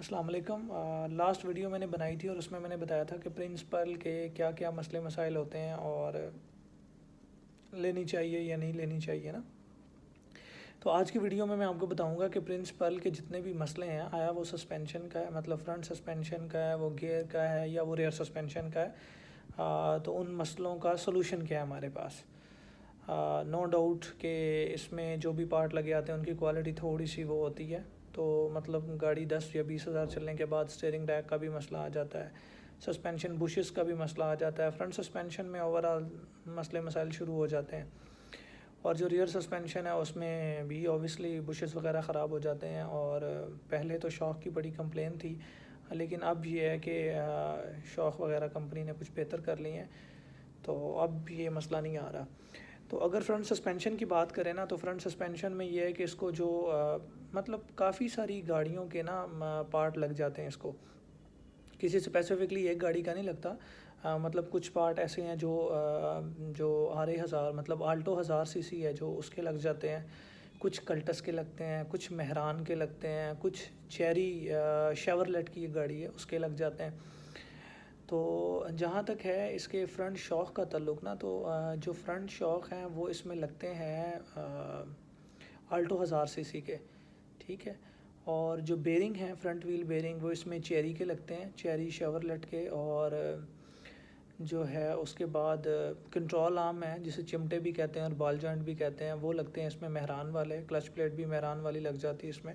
السلام علیکم۔ Last video میں نے بنائی تھی اور اس میں نے بتایا تھا کہ پرنسپل کے کیا کیا مسئلے مسائل ہوتے ہیں اور لینی چاہیے یا نہیں لینی چاہیے نا۔ تو آج کی ویڈیو میں آپ کو بتاؤں گا کہ پرنسپل کے جتنے بھی مسئلے ہیں، آیا وہ سسپینشن کا ہے، مطلب فرنٹ سسپینشن کا ہے، وہ گیئر کا ہے یا وہ ریئر سسپینشن کا ہے، تو ان مسئلوں کا سلوشن کیا ہے ہمارے پاس۔ نو ڈاؤٹ کہ اس میں جو بھی پارٹ لگے آتے ہیں ان کی کوالٹی تھوڑی سی وہ ہوتی ہے، تو مطلب گاڑی 10 یا 20 ہزار چلنے کے بعد اسٹیئرنگ ریک کا بھی مسئلہ آ جاتا ہے، سسپینشن بشز کا بھی مسئلہ آ جاتا ہے، فرنٹ سسپینشن میں اوور آل مسئلے مسائل شروع ہو جاتے ہیں، اور جو ریئر سسپینشن ہے اس میں بھی اوبیسلی بشز وغیرہ خراب ہو جاتے ہیں۔ اور پہلے تو شاک کی بڑی کمپلین تھی، لیکن اب یہ ہے کہ شاک وغیرہ کمپنی نے کچھ بہتر کر لی ہیں، تو اب یہ مسئلہ نہیں آ رہا۔ تو اگر فرنٹ سسپینشن کی بات کریں نا، تو فرنٹ سسپینشن میں یہ ہے کہ اس کو جو مطلب کافی ساری گاڑیوں کے نا پارٹ لگ جاتے ہیں، اس کو کسی اسپیسیفکلی ایک گاڑی کا نہیں لگتا، مطلب کچھ پارٹ ایسے ہیں جو آرے ہزار مطلب آلٹو 1000 سی سی ہے جو اس کے لگ جاتے ہیں، کچھ کلٹس کے لگتے ہیں، کچھ مہران کے لگتے ہیں، کچھ چیری شیورلیٹ کی گاڑی ہے اس کے لگ جاتے ہیں۔ تو جہاں تک ہے اس کے فرنٹ شاک کا تعلق نا، تو جو فرنٹ شاک ہیں وہ اس میں لگتے ہیں آلٹو 1000 سی سی کے، ٹھیک ہے۔ اور جو بیرنگ ہیں فرنٹ ویل بیرنگ وہ اس میں چیری کے لگتے ہیں، چیری شیورلیٹ کے، اور جو ہے اس کے بعد کنٹرول آرم ہے جسے چمٹے بھی کہتے ہیں اور بال جوائنٹ بھی کہتے ہیں، وہ لگتے ہیں اس میں مہران والے، کلچ پلیٹ بھی مہران والی لگ جاتی ہے اس میں۔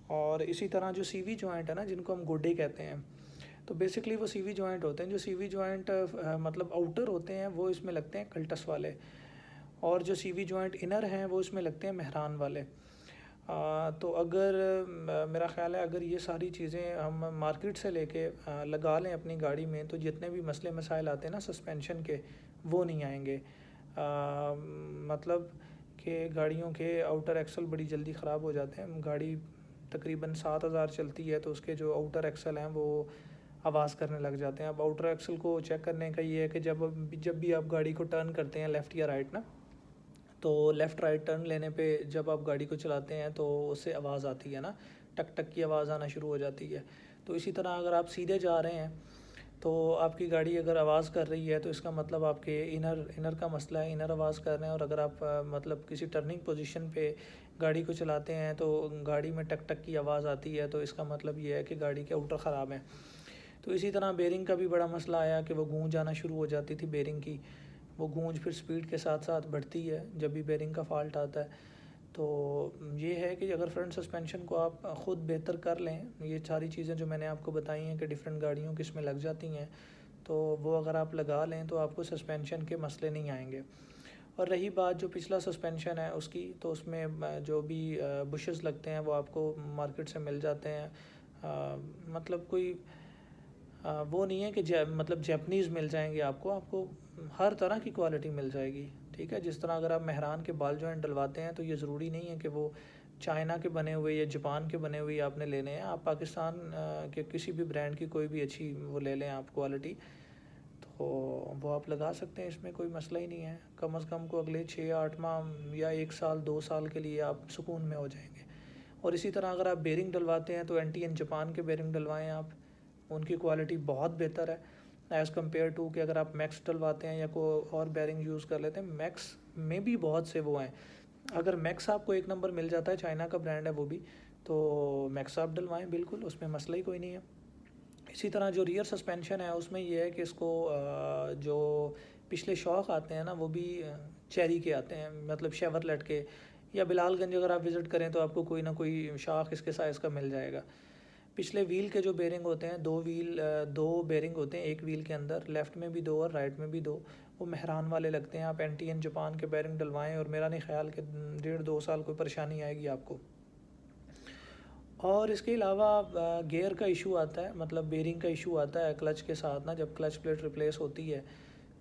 اور اسی طرح جو سی وی جوائنٹ ہے نا، جن کو ہم گوڈے کہتے ہیں، تو بیسکلی وہ سی وی جوائنٹ ہوتے ہیں، جو سی وی جوائنٹ مطلب آؤٹر ہوتے ہیں وہ اس میں لگتے ہیں کلٹس والے، اور جو سی وی جوائنٹ انر ہیں وہ اس میں لگتے ہیں مہران والے۔ تو اگر میرا خیال ہے اگر یہ ساری چیزیں ہم مارکیٹ سے لے کے لگا لیں اپنی گاڑی میں، تو جتنے بھی مسئلے مسائل آتے ہیں نا سسپینشن کے، وہ نہیں آئیں گے۔ مطلب کہ گاڑیوں کے آؤٹر ایکسل بڑی جلدی خراب ہو جاتے ہیں، گاڑی تقریباً 7000 چلتی ہے تو اس کے جو آؤٹر ایکسل ہیں وہ آواز کرنے لگ جاتے ہیں۔ اب آؤٹر ایکسل کو چیک کرنے کا یہ ہے کہ جب بھی آپ گاڑی کو ٹرن کرتے ہیں لیفٹ یا رائٹ نا، تو لیفٹ رائٹ ٹرن لینے پہ جب آپ گاڑی کو چلاتے ہیں تو اس سے آواز آتی ہے نا، ٹک ٹک کی آواز آنا شروع ہو جاتی ہے۔ تو اسی طرح اگر آپ سیدھے جا رہے ہیں تو آپ کی گاڑی اگر آواز کر رہی ہے تو اس کا مطلب آپ کے انر کا مسئلہ ہے، انر آواز کر رہے ہیں، اور اگر آپ مطلب کسی ٹرننگ پوزیشن پہ گاڑی کو چلاتے ہیں تو گاڑی میں ٹک ٹک کی آواز آتی ہے، تو اس کا مطلب یہ ہے کہ گاڑی کے آؤٹر خراب ہیں۔ تو اسی طرح بیرنگ کا بھی بڑا مسئلہ آیا کہ وہ گونج آنا شروع ہو جاتی تھی بیرنگ کی، وہ گونج پھر سپیڈ کے ساتھ ساتھ بڑھتی ہے جب بھی بیرنگ کا فالٹ آتا ہے۔ تو یہ ہے کہ اگر فرنٹ سسپینشن کو آپ خود بہتر کر لیں، یہ ساری چیزیں جو میں نے آپ کو بتائی ہیں کہ ڈیفرنٹ گاڑیوں کی اس میں لگ جاتی ہیں، تو وہ اگر آپ لگا لیں تو آپ کو سسپینشن کے مسئلے نہیں آئیں گے۔ اور رہی بات جو پچھلا سسپینشن ہے اس کی، تو اس میں جو بھی بشز لگتے ہیں وہ آپ کو مارکیٹ سے مل جاتے ہیں، مطلب کوئی وہ نہیں ہے کہ مطلب جیپنیز مل جائیں گے، آپ کو ہر طرح کی کوالٹی مل جائے گی، ٹھیک ہے۔ جس طرح اگر آپ مہران کے بال جوائنٹ ڈلواتے ہیں تو یہ ضروری نہیں ہے کہ وہ چائنا کے بنے ہوئے یا جاپان کے بنے ہوئے آپ نے لینے ہیں، آپ پاکستان کے کسی بھی برانڈ کی کوئی بھی اچھی وہ لے لیں آپ کوالٹی، تو وہ آپ لگا سکتے ہیں، اس میں کوئی مسئلہ ہی نہیں ہے۔ کم از کم کو اگلے 6-8 ماہ یا 1 سال 2 سال کے لیے آپ سکون میں ہو جائیں گے۔ اور اسی طرح اگر آپ بیرنگ ڈلواتے ہیں تو NTN جاپان کے بیرنگ ڈلوائیں آپ، ان کی کوالٹی بہت بہتر ہے ایز کمپیئر ٹو کہ اگر آپ میکس ڈلواتے ہیں یا کوئی اور بیرنگ یوز کر لیتے ہیں۔ میکس میں بھی بہت سے وہ ہیں، اگر میکس آپ کو 1 نمبر مل جاتا ہے، چائنا کا برانڈ ہے وہ بھی، تو میکس آپ ڈلوائیں بالکل، اس میں مسئلہ ہی کوئی نہیں ہے۔ اسی طرح جو ریئر سسپینشن ہے اس میں یہ ہے کہ اس کو جو پچھلے شاک آتے ہیں نا وہ بھی چیری کے آتے ہیں، مطلب شیورلیٹ کے، یا بلال گنج اگر آپ وزٹ کریں تو آپ کو کوئی نہ کوئی شاخ اس کے سائز کا مل جائے گا۔ پچھلے ویل کے جو بیرنگ ہوتے ہیں، دو بیرنگ ہوتے ہیں ایک ویل کے اندر، لیفٹ میں بھی 2 اور رائٹ میں بھی 2، وہ مہران والے لگتے ہیں۔ آپ NTN جاپان کے بیرنگ ڈلوائیں اور میرا نہیں خیال کہ 1.5-2 سال کوئی پریشانی آئے گی آپ کو۔ اور اس کے علاوہ گیئر کا ایشو آتا ہے، مطلب بیرنگ کا ایشو آتا ہے کلچ کے ساتھ نا، جب کلچ پلیٹ ریپلیس ہوتی ہے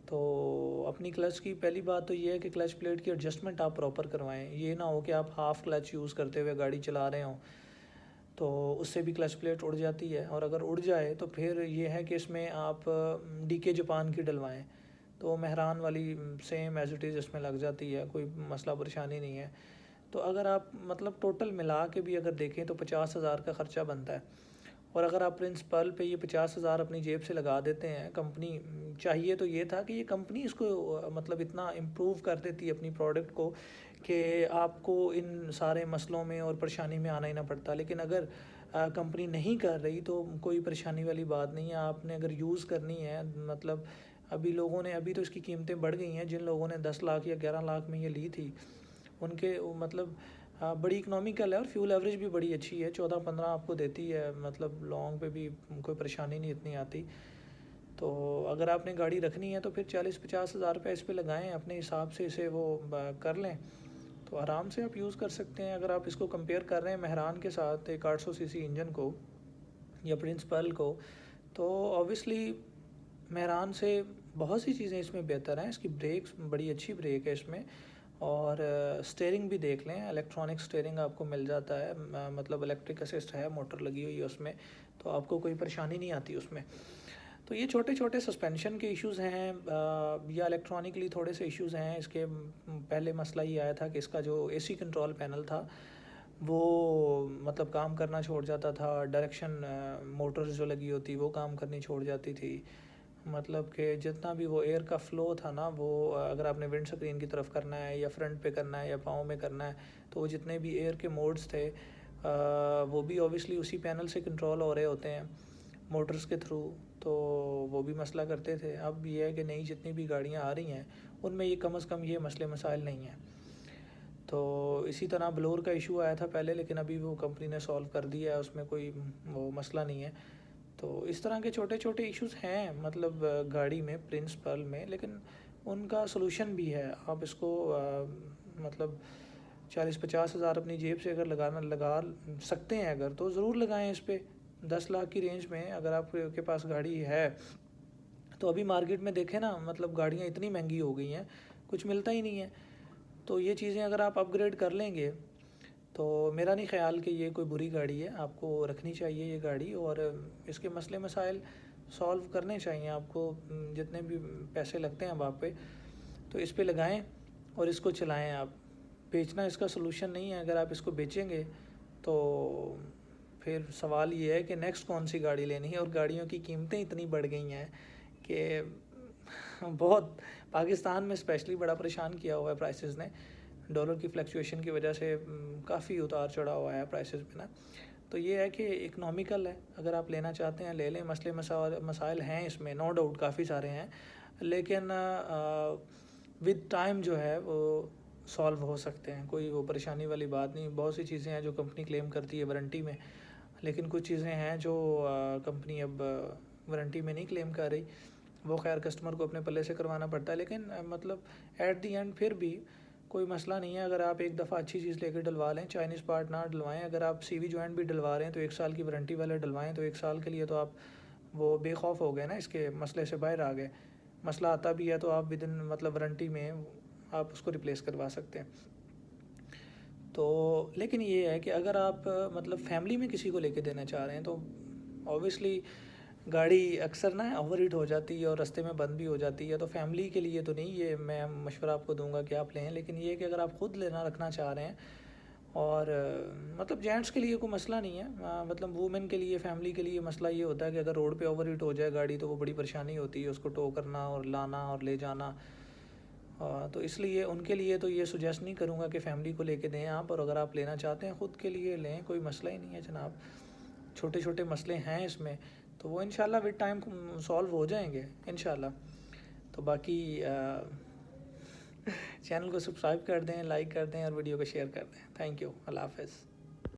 تو اپنی کلچ کی پہلی بات تو یہ ہے کہ کلچ پلیٹ کی ایڈجسٹمنٹ آپ پراپر کروائیں، یہ نہ ہو کہ آپ ہاف کلچ یوز کرتے ہوئے گاڑی چلا رہے ہوں تو اس سے بھی کلچ پلیٹ اڑ جاتی ہے، اور اگر اڑ جائے تو پھر یہ ہے کہ اس میں آپ DK جاپان کی ڈلوائیں تو مہران والی سیم ایز اٹ از اس میں لگ جاتی ہے، کوئی مسئلہ پریشانی نہیں ہے۔ تو اگر آپ مطلب ٹوٹل ملا کے بھی اگر دیکھیں تو 50,000 کا خرچہ بنتا ہے، اور اگر آپ پرنسپل پہ یہ 50,000 اپنی جیب سے لگا دیتے ہیں، کمپنی چاہیے تو یہ تھا کہ یہ کمپنی اس کو مطلب اتنا امپروو کر دیتی اپنی پروڈکٹ کو کہ آپ کو ان سارے مسئلوں میں اور پریشانی میں آنا ہی نہ پڑتا. لیکن اگر کمپنی نہیں کر رہی تو کوئی پریشانی والی بات نہیں ہے. آپ نے اگر یوز کرنی ہے، مطلب ابھی تو اس کی قیمتیں بڑھ گئی ہیں. جن لوگوں نے 10 لاکھ یا 11 لاکھ میں یہ لی تھی ان کے مطلب بڑی اکنامیکل ہے اور فیول ایوریج بھی بڑی اچھی ہے، 14-15 آپ کو دیتی ہے. مطلب لانگ پہ بھی کوئی پریشانی نہیں اتنی آتی. تو اگر آپ نے گاڑی رکھنی ہے تو پھر 40-50 ہزار روپے اس پہ لگائیں، اپنے حساب سے اسے وہ کر لیں تو آرام سے آپ یوز کر سکتے ہیں. اگر آپ اس کو کمپیئر کر رہے ہیں مہران کے ساتھ ایک 800 سی سی انجن کو یا پرنسپل کو، تو اوبویسلی مہران سے بہت سی چیزیں اس میں بہتر ہیں. اس کی بریکس بڑی اچھی بریک ہے اس میں، اور اسٹیئرنگ بھی دیکھ لیں، الیکٹرانک اسٹیئرنگ آپ کو مل جاتا ہے. مطلب الیکٹرک اسسٹ ہے، موٹر لگی ہوئی ہے اس میں، تو آپ کو کوئی پریشانی نہیں آتی اس میں. تو یہ چھوٹے چھوٹے سسپینشن کے ایشوز ہیں یا الیکٹرانکلی تھوڑے سے ایشوز ہیں. اس کے پہلے مسئلہ یہ آیا تھا کہ اس کا جو اے سی کنٹرول پینل تھا وہ مطلب کام کرنا چھوڑ جاتا تھا. ڈائریکشن موٹرز جو لگی ہوتی وہ کام کرنی چھوڑ جاتی تھی. مطلب کہ جتنا بھی وہ ایئر کا فلو تھا نا، وہ اگر آپ نے ونڈ سکرین کی طرف کرنا ہے یا فرنٹ پہ کرنا ہے یا پاؤں میں کرنا ہے، تو وہ جتنے بھی ایئر کے موڈز تھے وہ بھی اوبویسلی اسی پینل سے کنٹرول ہو رہے ہوتے ہیں موٹرز کے تھرو. تو وہ بھی مسئلہ کرتے تھے. اب یہ ہے کہ نئی جتنی بھی گاڑیاں آ رہی ہیں ان میں یہ کم از کم یہ مسئلے مسائل نہیں ہیں. تو اسی طرح بلور کا ایشو آیا تھا پہلے، لیکن ابھی وہ کمپنی نے سولو کر دیا ہے، اس میں کوئی وہ مسئلہ نہیں ہے. تو اس طرح کے چھوٹے چھوٹے ایشوز ہیں مطلب گاڑی میں، پرنسپل میں، لیکن ان کا سلوشن بھی ہے. آپ اس کو مطلب 40-50 ہزار اپنی جیب سے اگر لگا سکتے ہیں اگر، تو ضرور لگائیں اس پہ. 10 لاکھ کی رینج میں اگر آپ کے پاس گاڑی ہے تو ابھی مارکیٹ میں دیکھیں نا، مطلب گاڑیاں اتنی مہنگی ہو گئی ہیں، کچھ ملتا ہی نہیں ہے. تو یہ چیزیں اگر آپ اپ گریڈ کر لیں گے تو میرا نہیں خیال کہ یہ کوئی بری گاڑی ہے. آپ کو رکھنی چاہیے یہ گاڑی، اور اس کے مسئلے مسائل سولو کرنے چاہیے آپ کو. جتنے بھی پیسے لگتے ہیں اب آپ پہ، تو اس پہ لگائیں اور اس کو چلائیں. آپ بیچنا اس کا سلوشن نہیں ہے. اگر آپ اس کو بیچیں گے تو پھر سوال یہ ہے کہ نیکسٹ کون سی گاڑی لینی ہے. اور گاڑیوں کی قیمتیں اتنی بڑھ گئی ہیں کہ بہت، پاکستان میں اسپیشلی بڑا پریشان کیا ہوا ہے پرائسز نے. ڈالر کی فلیکچویشن کی وجہ سے کافی اتار چڑھا ہوا ہے پرائسز میں نا. تو یہ ہے کہ اکنامیکل ہے، اگر آپ لینا چاہتے ہیں لے لیں. مسئلے مسائل ہیں اس میں، نو ڈاؤٹ کافی سارے ہیں، لیکن ود ٹائم جو ہے وہ سولو ہو سکتے ہیں. کوئی وہ پریشانی والی بات نہیں. بہت سی چیزیں ہیں جو کمپنی کلیم کرتی ہے وارنٹی میں، لیکن کچھ چیزیں ہیں جو کمپنی اب وارنٹی میں نہیں کلیم کر رہی. وہ خیر کسٹمر کو اپنے پلے سے کروانا پڑتا ہے. لیکن مطلب ایٹ دی اینڈ پھر بھی کوئی مسئلہ نہیں ہے. اگر آپ ایک دفعہ اچھی چیز لے کے ڈلوا لیں، چائنیز پارٹ نہ ڈلوائیں. اگر آپ سی وی جوائنٹ بھی ڈلوا رہے ہیں تو 1 سال کی وارنٹی والے ڈلوائیں. تو 1 سال کے لیے تو آپ وہ بے خوف ہو گئے نا، اس کے مسئلے سے باہر آ گئے. مسئلہ آتا بھی ہے تو آپ ود ان مطلب وارنٹی میں آپ اس کو ریپلیس کروا سکتے ہیں. تو لیکن یہ ہے کہ اگر آپ مطلب فیملی میں کسی کو لے کے دینا چاہ رہے ہیں تو اوبویسلی گاڑی اکثر نا اوور ہیٹ ہو جاتی ہے اور رستے میں بند بھی ہو جاتی ہے. تو فیملی کے لیے تو نہیں یہ میں مشورہ آپ کو دوں گا کہ آپ لیں. لیکن یہ کہ اگر آپ خود لینا رکھنا چاہ رہے ہیں، اور مطلب جینٹس کے لیے کوئی مسئلہ نہیں ہے، مطلب وومن کے لیے، فیملی کے لیے مسئلہ یہ ہوتا ہے کہ اگر روڈ پہ اوور ہیٹ ہو جائے گاڑی تو وہ بڑی پریشانی ہوتی ہے، اس کو ٹو کرنا اور لانا اور لے جانا. تو اس لیے ان کے لیے تو یہ سجیسٹ نہیں کروں گا کہ فیملی کو لے کے دیں آپ. اور اگر آپ لینا چاہتے ہیں خود کے لیے لیں، کوئی مسئلہ ہی نہیں ہے جناب. چھوٹے چھوٹے مسئلے ہیں اس میں، تو وہ انشاءاللہ ود ٹائم سولو ہو جائیں گے انشاءاللہ. تو باقی چینل کو سبسکرائب کر دیں، لائک کر دیں اور ویڈیو کو شیئر کر دیں. Thank you. اللہ حافظ.